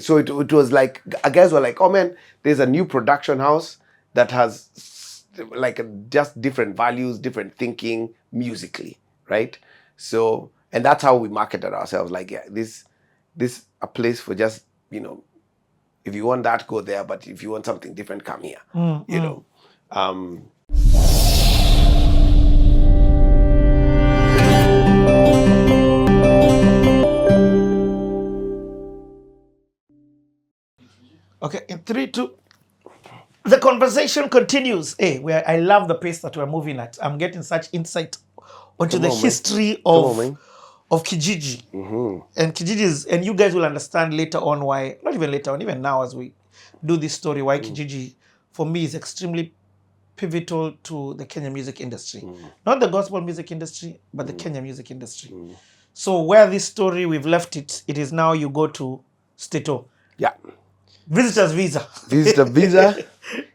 So it was like, guys were like, oh man, there's a new production house that has like just different values, different thinking musically, right? So, and that's how we marketed ourselves. Like, yeah, this a place for just, you know, if you want that, go there. But if you want something different, come here. You know. Okay, in 3, 2. The conversation continues. Hey, I love the pace that we're moving at. I'm getting such insight onto the history of Kijiji. And Kijiji is, and you guys will understand later on why, not even later on, even now as we do this story, why Kijiji, for me, is extremely pivotal to the Kenya music industry. Not the gospel music industry, but the Kenya music industry. So where this story, we've left it, it is now you go to Stato. Yeah. Visitor's visa. Visitor visa.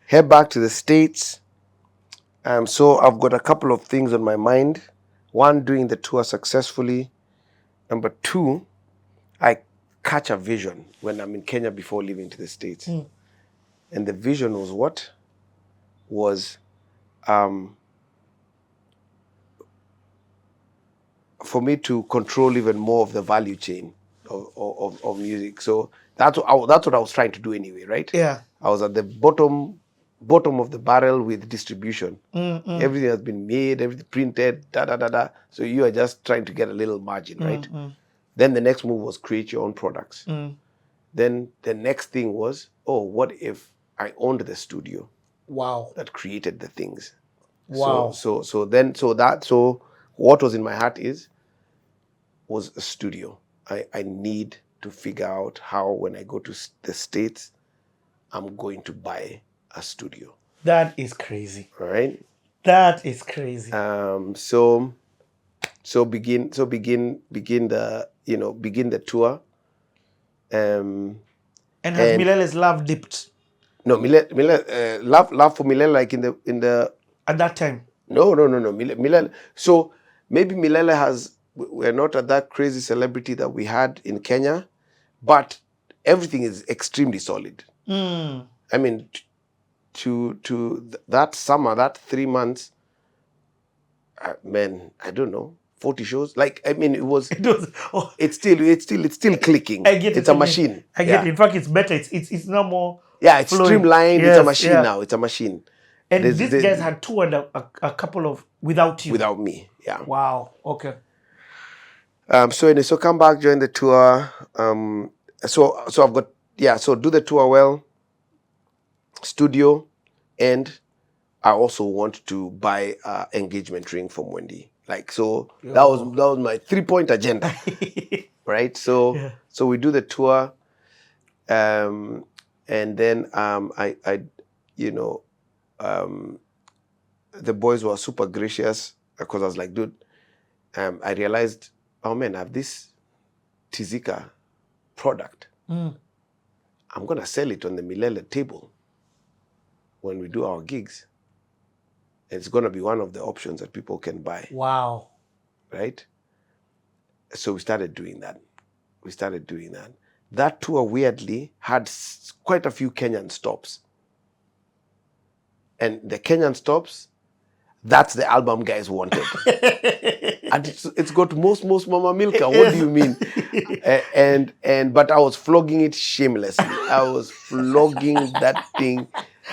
Head back to the States. So I've got a couple of things on my mind. One, doing the tour successfully. Number 2, I catch a vision when I'm in Kenya before leaving to the States. And the vision was what? Was for me to control even more of the value chain of music. So that's what I was trying to do anyway, right? Yeah. I was at the bottom of the barrel with distribution. Everything has been made, everything printed, So you are just trying to get a little margin, right? Then the next move was create your own products. Then the next thing was, oh, what if I owned the studio? Wow. That created the things. Wow. So what was in my heart was a studio. I need to figure out how, when I go to the States, I'm going to buy a studio. That is crazy. Right? That is crazy. So begin the tour. And has Milele's love dipped? No, love for Milele, like in the at that time. No. Milele. So maybe Milele we're not at that crazy celebrity that we had in Kenya, but everything is extremely solid. I mean, to that summer, that 3 months, man, I don't know, 40 shows. Like, I mean, it's still clicking. I get it. It's a machine. I get it. In fact, it's better. It's no more. Yeah, it's flowing. streamlined. Yes, it's a machine now. It's a machine. And these guys had toured a couple of without you. Without me, yeah. Wow. Okay. So come back, join the tour. So I've got, so do the tour well, studio, and I also want to buy an engagement ring from Wendy. Like, so that was my 3-point agenda, right? So we do the tour, and then the boys were super gracious because I was like, dude, I realized, oh man, I have this Tizika product. I'm going to sell it on the Milele table when we do our gigs. It's going to be one of the options that people can buy. Wow. Right? So we started doing that. That tour, weirdly, had quite a few Kenyan stops. And the Kenyan stops, that's the album guys wanted. And it's got most Mama Milka. What do you mean? But I was flogging it shamelessly. I was flogging that thing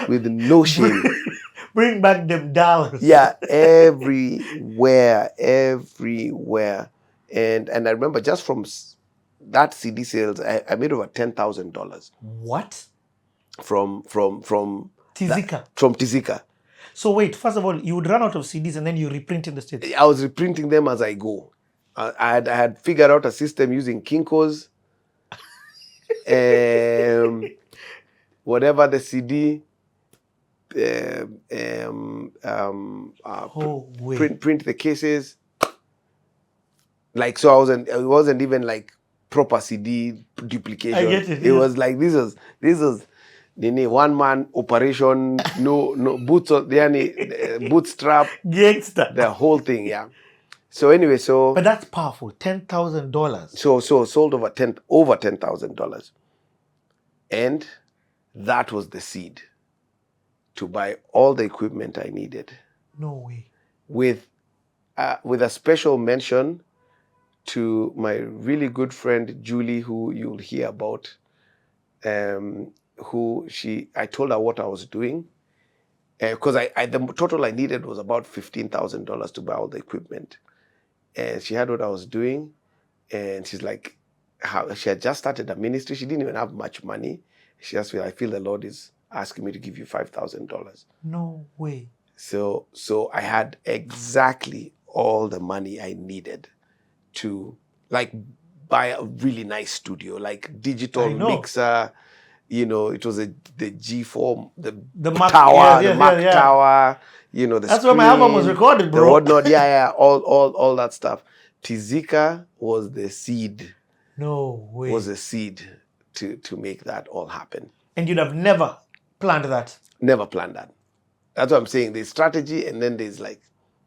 with no shame. Bring back them dollars. Yeah, everywhere. And I remember just from that CD sales, I made over $10,000. What? From Tizika. From Tizika. So wait, first of all, you would run out of CDs and then you reprint in the States? I was reprinting them as I go. I had figured out a system using Kinko's. Whatever the CD, print the cases. Like, so it wasn't even like proper CD duplication. I get it. It was like, this was one man operation, no boots on the bootstrap, gangster, the whole thing, yeah. So anyway, but that's powerful. $10,000. So sold over $10,000. And that was the seed to buy all the equipment I needed. No way. With a special mention to my really good friend Julie, who you'll hear about. I told her what I was doing, because the total I needed was about $15,000 to buy all the equipment, and she had what I was doing, and she's like, how she had just started a ministry. She didn't even have much money. She asked me, I feel the Lord is asking me to give you $5,000. No way. So I had exactly all the money I needed to like buy a really nice studio, like digital mixer. It was the G4, the Mac tower, the Mac tower. The That's screen, where my album was recorded, bro. The whatnot, all that stuff. Tizika was the seed. No way. Was the seed to make that all happen. And you'd have never planned that. Never planned that. That's what I'm saying. There's strategy, and then there's like,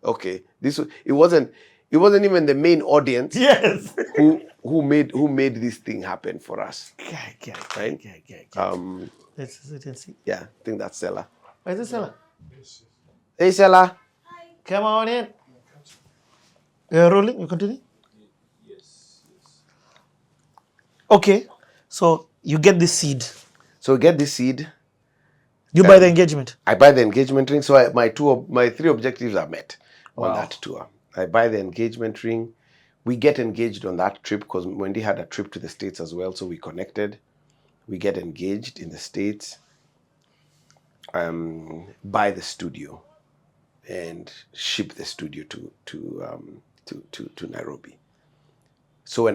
okay, it wasn't even the main audience. Yes. who made this thing happen for us. Right? Let's see. Yeah, I think that's Stella. Where's the Stella? Yes. Hey, Stella. Hi. Come on in. You're rolling? You continue? Yes. Okay. So you get this seed. You buy the engagement. I buy the engagement ring. So my 3 objectives are met on that tour. I buy the engagement ring. We get engaged on that trip because Wendy had a trip to the States as well. So we connected. We get engaged in the States. Buy the studio and ship the studio to Nairobi. So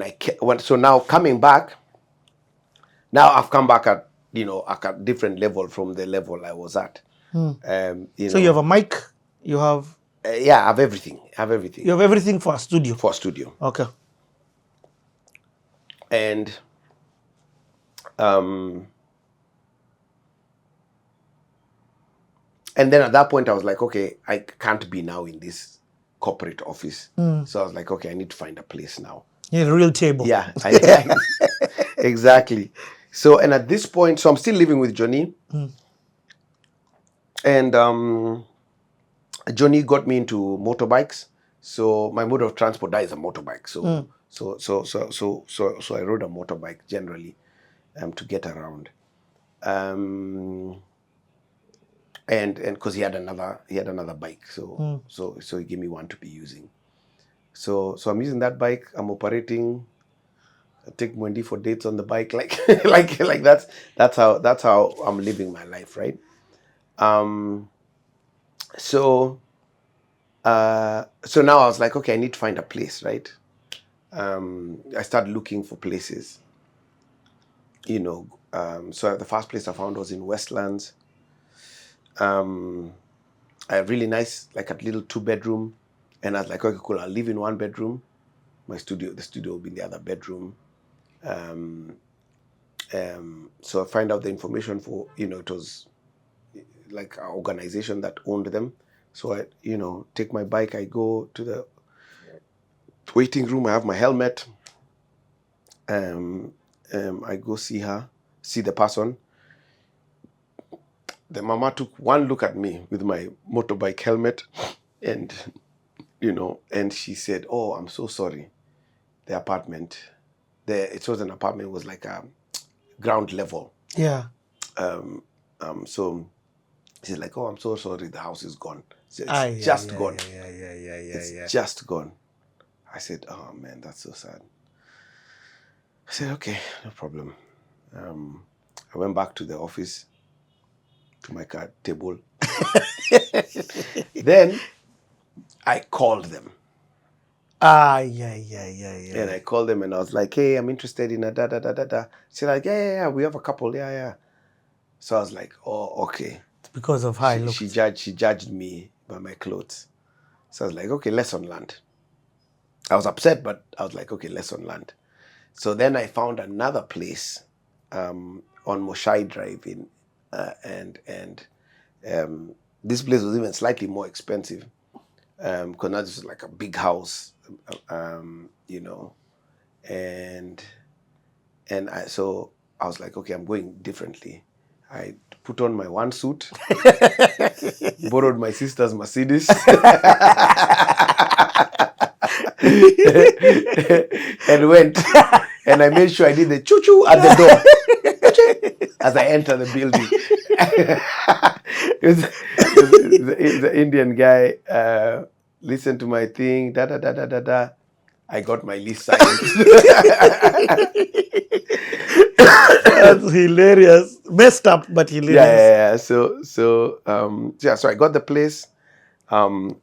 now coming back, now I've come back at a different level from the level I was at. So you have a mic, you have... I have everything. You have everything for a studio? For a studio. Okay. And then at that point I was like, okay, I can't be now in this corporate office. So I was like, okay, I need to find a place now. Yeah, a real table. Yeah, exactly. So, and at this point, so I'm still living with Johnny. And Johnny got me into motorbikes. So my mode of transport is a motorbike. So I rode a motorbike generally to get around. And because he had another bike. So he gave me one to be using. So I'm using that bike. I'm operating. I take Wendy for dates on the bike, like that's how I'm living my life, right? So now I was like, okay, I need to find a place, right? I started looking for places, so the first place I found was in Westlands. A really nice, like a little 2-bedroom, and I was like, okay, cool, I'll live in 1 bedroom. The studio will be in the other bedroom. So I find out the information for, it was like an organization that owned them. So I, take my bike, I go to the waiting room, I have my helmet. I go see the person. The mama took one look at me with my motorbike helmet and, and she said, oh, I'm so sorry. The apartment, it was an apartment, was like a ground level. Yeah. So she's like, oh, I'm so sorry, the house is gone. It's just gone. It's just gone. I said, oh man, that's so sad. I said, okay, no problem. I went back to the office, to my card table. Then I called them. And I called them and I was like, hey, I'm interested in a da-da-da-da-da. She's like, yeah, we have a couple, yeah. So I was like, oh, okay. It's because of how I looked. She judged me by my clothes. So I was like, okay, lesson learned. I was upset, but I was like, okay, lesson learned. So then I found another place on Moshai Drive this place was even slightly more expensive because now this is like a big house, and I was like, okay, I'm going differently. I put on my one suit, borrowed my sister's Mercedes, and went. And I made sure I did the choo-choo at the door as I enter the building. The Indian guy listened to my thing, da da da da da da. I got my list signed. That's hilarious. Messed up, but hilarious. Yeah. So I got the place, and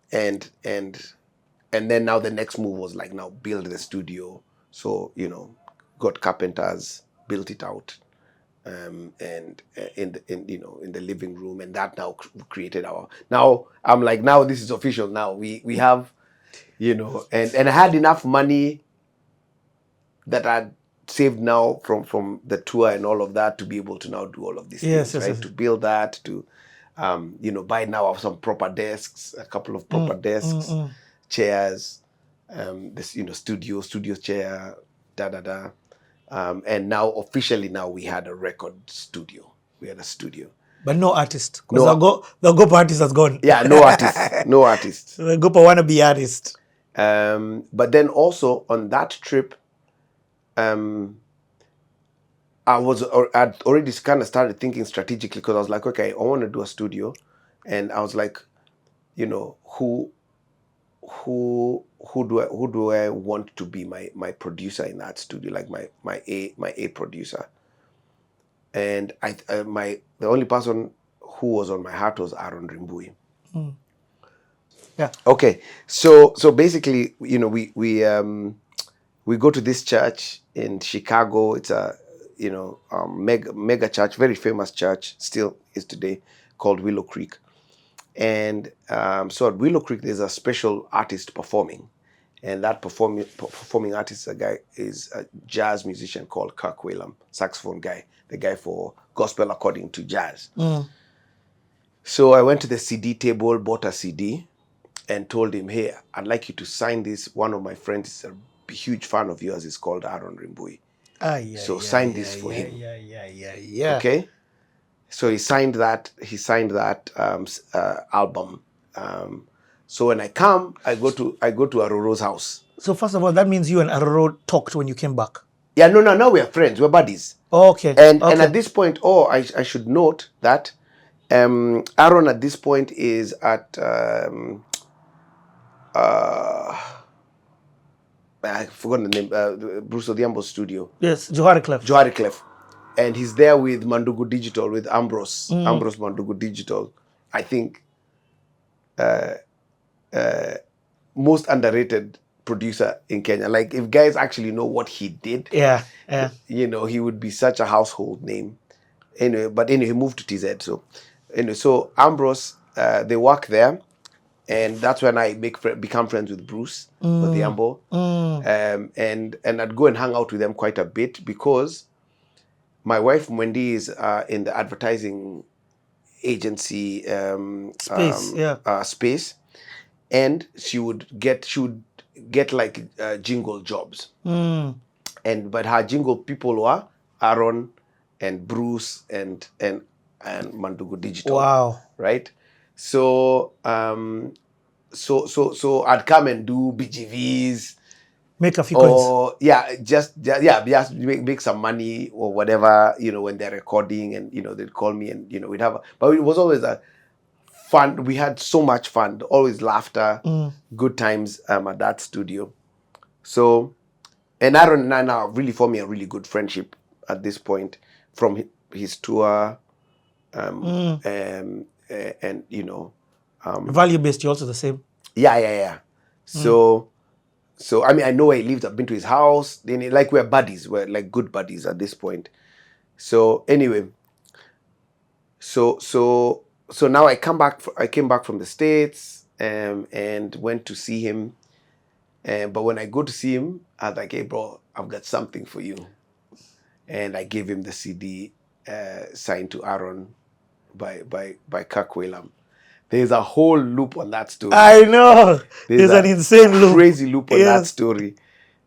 then now the next move was like now build the studio. So got carpenters, built it out, and in the living room, and that now created our. Now I'm like, now this is official. Now we have, and I had enough money that I'd saved now from the tour and all of that to be able to now do all of these things, right? Yes. To build that, to buy now some proper desks, a couple of proper desks, chairs, this studio chair, da da da, and now officially now we had a record studio. We had a studio. But no artist. Because the Gopa artist has gone. Yeah, no artist. No artist. The Gopa wanna be artist. But then also on that trip, I'd already kind of started thinking strategically, because I was like, okay, I want to do a studio, and I was like, who do I want to be my producer in that studio, like my A producer, and the only person who was on my heart was Aaron Rimbui. Yeah. Okay, so basically, we go to this church in Chicago. It's a mega church, very famous church, still is today, called Willow Creek. And so at Willow Creek, there's a special artist performing, and that performing artist is a jazz musician called Kirk Whalum, saxophone guy, the guy for gospel according to jazz. So I went to the CD table, bought a CD, and told him, hey, I'd like you to sign this. One of my friends is a huge fan of yours. Is called Aaron Rimbui. Sign this for him. Yeah. Okay. So he signed that. Album. So when I come, I go to Aroro's house. So first of all, that means you and Aroro talked when you came back. Yeah, no, we are friends. We're buddies. Okay. And at this point, I should note that Aaron at this point is at I forgot the name, Bruce Odhiambo's studio. Yes, Johari Clef. And he's there with Mandugu Digital, with Ambrose Mandugu Digital. I think most underrated producer in Kenya. Like, if guys actually know what he did, yeah, he would be such a household name. Anyway, he moved to TZ. So Ambrose, they work there. And that's when I become friends with Bruce Odhiambo. And I'd go and hang out with them quite a bit, because my wife Mwendi is in the advertising agency space, and she would get like jingle jobs. But her jingle people were Aaron and Bruce and Mandugu Digital. Wow. Right? So I'd come and do BGVs, make a few coins. Just make some money or whatever, when they're recording, and they'd call me, and we'd have but it was always a fun. We had so much fun, always laughter, good times at that studio. So, and Aaron and I now really formed a really good friendship at this point from his tour, and value based, you're also the same. Yeah. So I mean, I know where he lived. I've been to his house. Then we're buddies. We're like good buddies at this point. So anyway, so now I came back from the States, and went to see him. But when I go to see him, I was like, hey bro, I've got something for you. And I gave him the CD signed to Aaron by Kirk Whalum. There's a whole loop on that story. I know. There's an insane loop. Crazy loop on that story.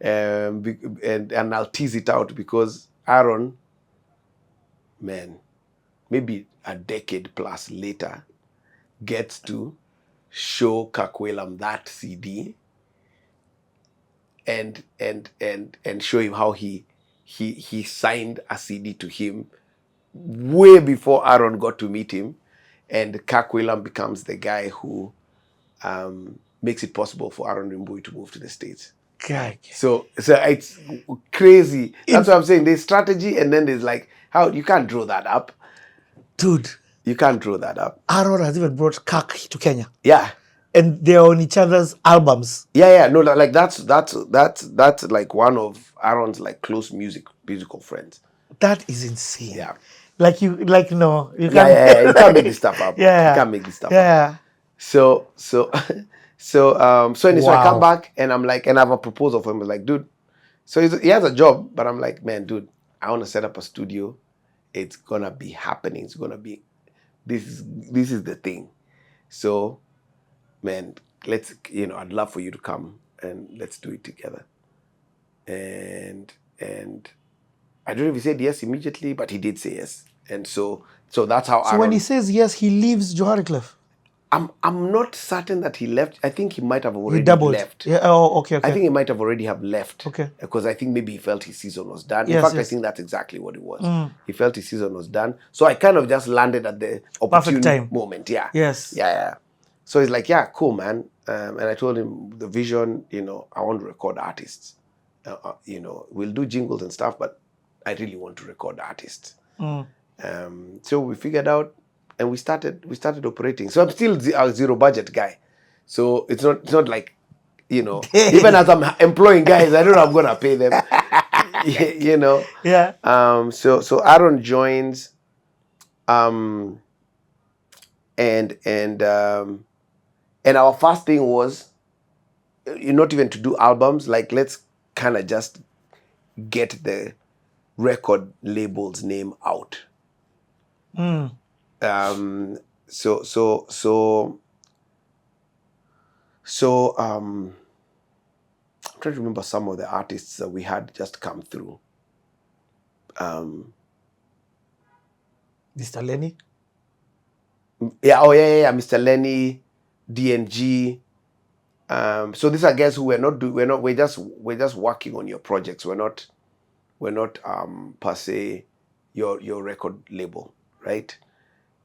And I'll tease it out, because Aaron man, maybe a decade plus later, gets to show Kakwelam that CD and show him how he signed a CD to him way before Aaron got to meet him, and Kakwelam becomes the guy who makes it possible for Aaron Rimbui to move to the States. God. So it's crazy. That's what I'm saying. There's strategy, and then there's like, how you can't draw that up. Dude. You can't draw that up. Aaron has even brought Kak to Kenya. Yeah. And they're on each other's albums. Yeah. No, like that's like one of Aaron's like close musical friends. That is insane. Yeah. You can't. You can't make this stuff up. Yeah. You can't make this stuff up. Yeah. So anyway, so I come back and I'm like, and I have a proposal for him. I'm like, dude, so he has a job, but I'm like, man, dude, I want to set up a studio. It's gonna be happening. It's gonna be, this is the thing. So, man, I'd love for you to come and let's do it together. And I don't know if he said yes immediately, but he did say yes. And so that's how. So when he says yes, he leaves Johari Cliff. I'm not certain that he left. I think he might have already left. Yeah. Oh, okay. I think he might have already have left. Okay. Because I think maybe he felt his season was done. Yes, In fact, yes. I think that's exactly what it was. He felt his season was done. So I kind of just landed at the opportune time. moment. Yeah. Yes. Yeah. So he's like, yeah, cool, man. And I told him the vision, I want to record artists. We'll do jingles and stuff, but I really want to record artists. So we figured out, and we started operating. So I'm still a zero budget guy. So it's not like, even as I'm employing guys, I don't know how I'm gonna pay them. Yeah. So Aaron joins, and our first thing was, not even to do albums. Like, let's kind of just get the record label's name out. I'm trying to remember some of the artists that we had just come through. Mr. Lenny. Yeah, Mr. Lenny, DNG. So these are guys who we're just working on your projects. We're not per se your record label, right?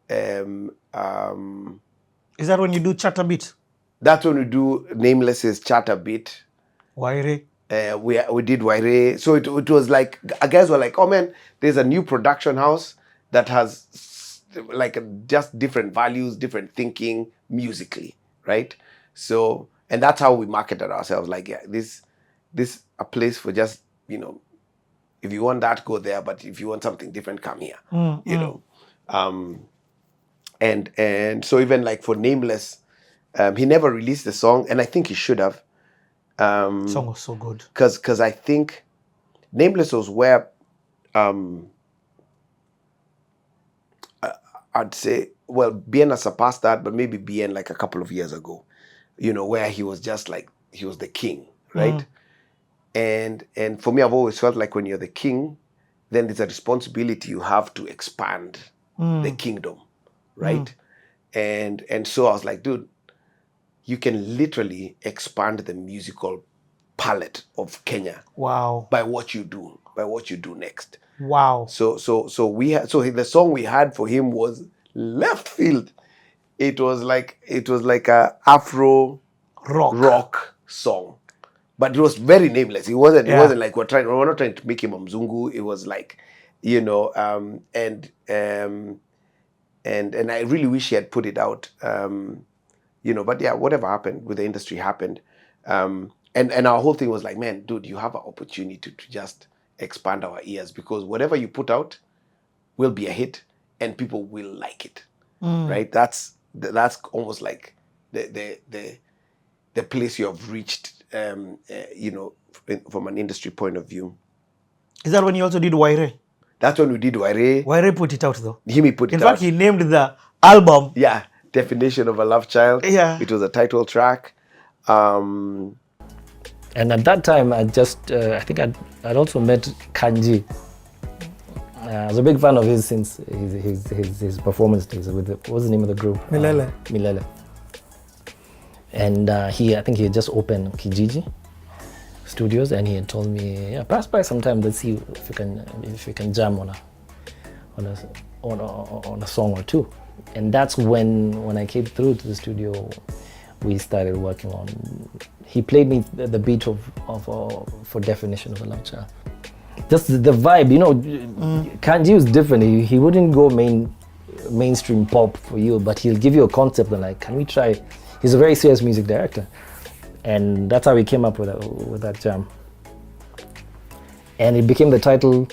Is that when you do Chatter Beat? That's when we do Nameless's Chatter Beat. Waire. We did Waire. So it was like, guys were like, oh man, there's a new production house that has like just different values, different thinking musically, right? So, and that's how we marketed ourselves. Like, yeah, this a place for just, if you want that, go there. But if you want something different, come here. And so even like for Nameless, he never released the song, and I think he should have. Song was so good. Because I think Nameless was where I'd say, well, Bien has surpassed that, but maybe Bien like a couple of years ago, where he was just like, he was the king, right? And for me, I've always felt like when you're the king, then there's a responsibility you have to expand the kingdom, right? And so I was like, dude, you can literally expand the musical palette of Kenya. Wow. By what you do next. Wow. So the song we had for him was left field. It was like a Afro rock song, but it was very nameless. It wasn't like we're not trying to make him a Mzungu. It was like, and I really wish he had put it out. But yeah, whatever happened with the industry happened. And our whole thing was like, man, dude, you have an opportunity to just expand our ears, because whatever you put out will be a hit and people will like it, right? That's almost like the place you have reached, from an industry point of view. Is that when you also did Waire? That's when we did Waire. Waire put it out though. He put it out. In fact, he named the album. Yeah, Definition of a Love Child. Yeah. It was a title track. And at that time, I think I'd also met Kanjii. I was a big fan of his since his performance days with what was the name of the group? Milele. Milele. And I think he had just opened Kijiji Studios, and he had told me, yeah, pass by sometime. Let's see if you can jam on a song or two. And that's when I came through to the studio, we started working on. He played me the beat for Definition of a Love Child. Just the vibe, you know. Kanjii was different. He wouldn't go mainstream pop for you, but he'll give you a concept and like, can we try? He's a very serious music director, and that's how we came up with that jam. And it became the title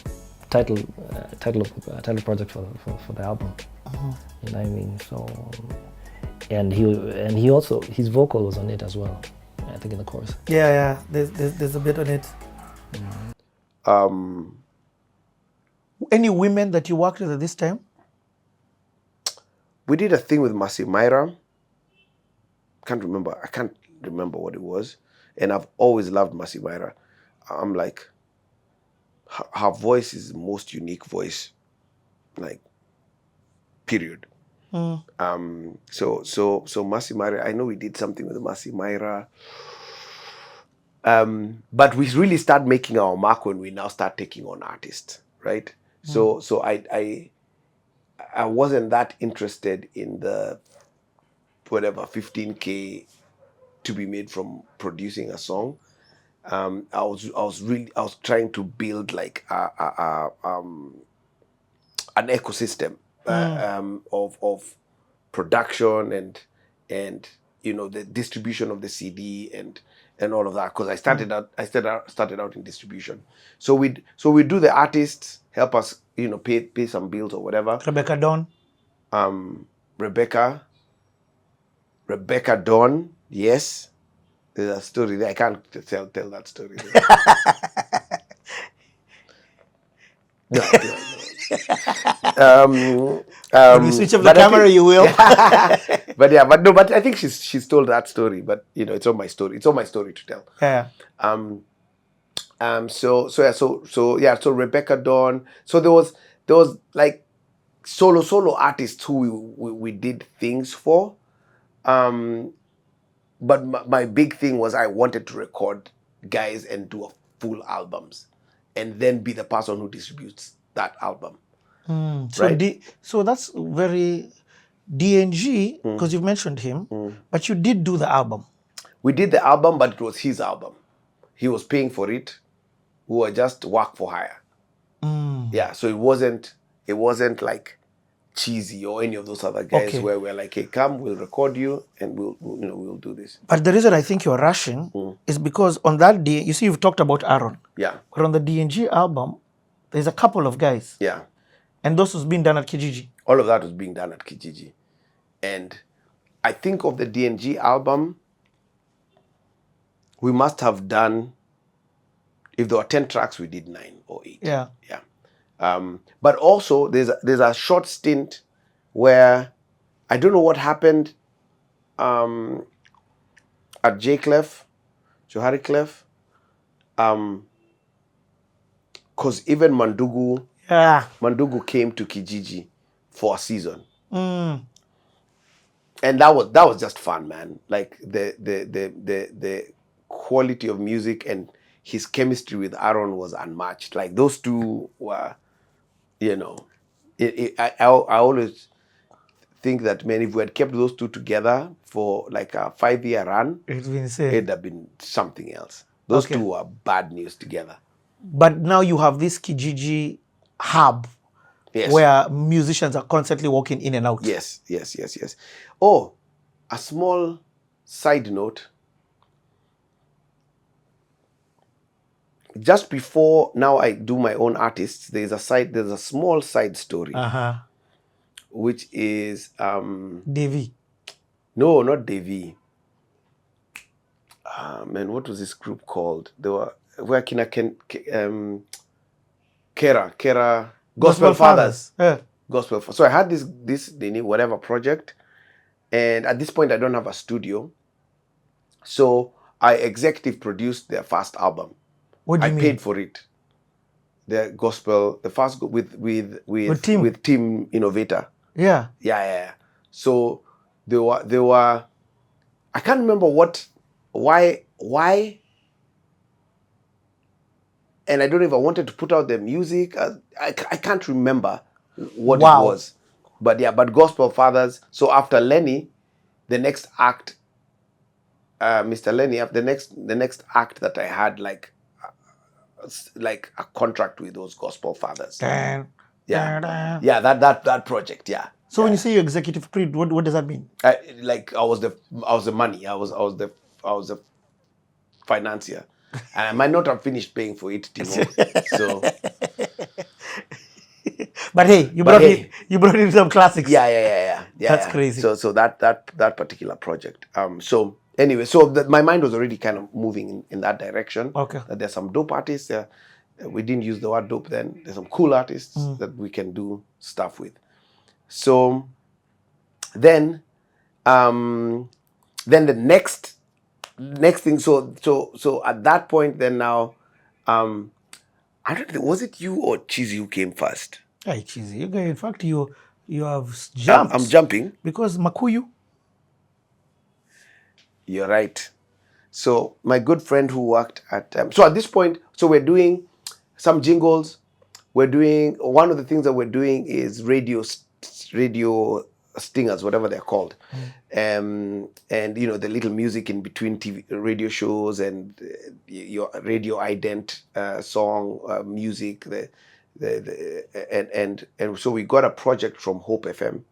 project for the album. You know what I mean? So, and he also, his vocal was on it as well. I think in the chorus. Yeah. There's a bit on it. Any women that you worked with at this time? We did a thing with Masi Maira. I can't remember what it was. And I've always loved Masi Maira. I'm like, her voice is the most unique voice, like, period. So Masi Maira, I know we did something with Masi Maira. But we really start making our mark when we now start taking on artists, right? So I wasn't that interested in the whatever 15K to be made from producing a song. I was trying to build like an ecosystem of production and you know, the distribution of the CD and all of that, because I started out in distribution. So we do the artists, help us, you know, pay some bills or whatever. Rebecca Dawn. Rebecca Dawn, yes. There's a story there. I can't tell that story. When we switch off the camera, you will. but I think she's told that story. But you know, it's all my story. It's all my story to tell. Yeah. So Rebecca Dawn. So there was like solo artists who we did things for. But my big thing was I wanted to record guys and do full albums, and then be the person who distributes that album. Right? So that's very DNG, because you've mentioned him, but you did do the album. We did the album, but it was his album. He was paying for it. We were just work for hire. Yeah, so it wasn't like Cheesy or any of those other guys where we're like, hey, come, we'll record you and we'll do this. But the reason I think you're rushing is because on that day, you see, you've talked about Aaron. Yeah. But on the DNG album, there's a couple of guys. Yeah. And those was being done at Kijiji. All of that was being done at Kijiji. And I think of the DNG album, we must have done, if there were 10 tracks, we did 9 or 8. Yeah. Yeah. But also there's a short stint where I don't know what happened at Johari Clef, because even Mandugu came to Kijiji for a season, and that was just fun, man. Like the quality of music and his chemistry with Aaron was unmatched. Like those two were, you know, I always think that, man, if we had kept those two together for like a 5-year run, it'd have been something else. Those two were bad news together. But now you have this Kijiji hub, where musicians are constantly walking in and out. Yes. Oh, a small side note. Just before now I do my own artists, there's a small side story. Which is Devi. No, not Devi. Man, what was this group called? They were working at Kera Gospel Fathers. Gospel Fathers. So I had this whatever project, and at this point I don't have a studio. So I executive produced their first album. What do you mean? I paid for it. the gospel, the first with Team Innovator. Yeah. Yeah. So they were. I can't remember why, and I don't know if I wanted to put out their music. I can't remember what it was, but yeah, but Gospel Fathers. So after Lenny, the next act, Mr. Lenny, the next act that I had like a contract with those Gospel Fathers. That project. Yeah. So when you say you executive produce, what does that mean? I was the money. I was the financier, and I might not have finished paying for it, Timo. So, but hey, you brought in some classics. Yeah. That's crazy. So that particular project. So anyway, my mind was already kind of moving in that direction. Okay. That there's some dope artists. We didn't use the word dope then. There's some cool artists that we can do stuff with. So then the next thing. So at that point, then now, I don't know. Was it you or Cheesy who came first? Hey, Cheesy, you guys. In fact, you have jumped. I'm jumping because Makuyu. You're right. So my good friend who worked at so at this point, so we're doing some jingles. We're doing one of the things that we're doing is radio stingers, whatever they're called, and the little music in between TV radio shows and your radio ident song music. And so we got a project from Hope FM.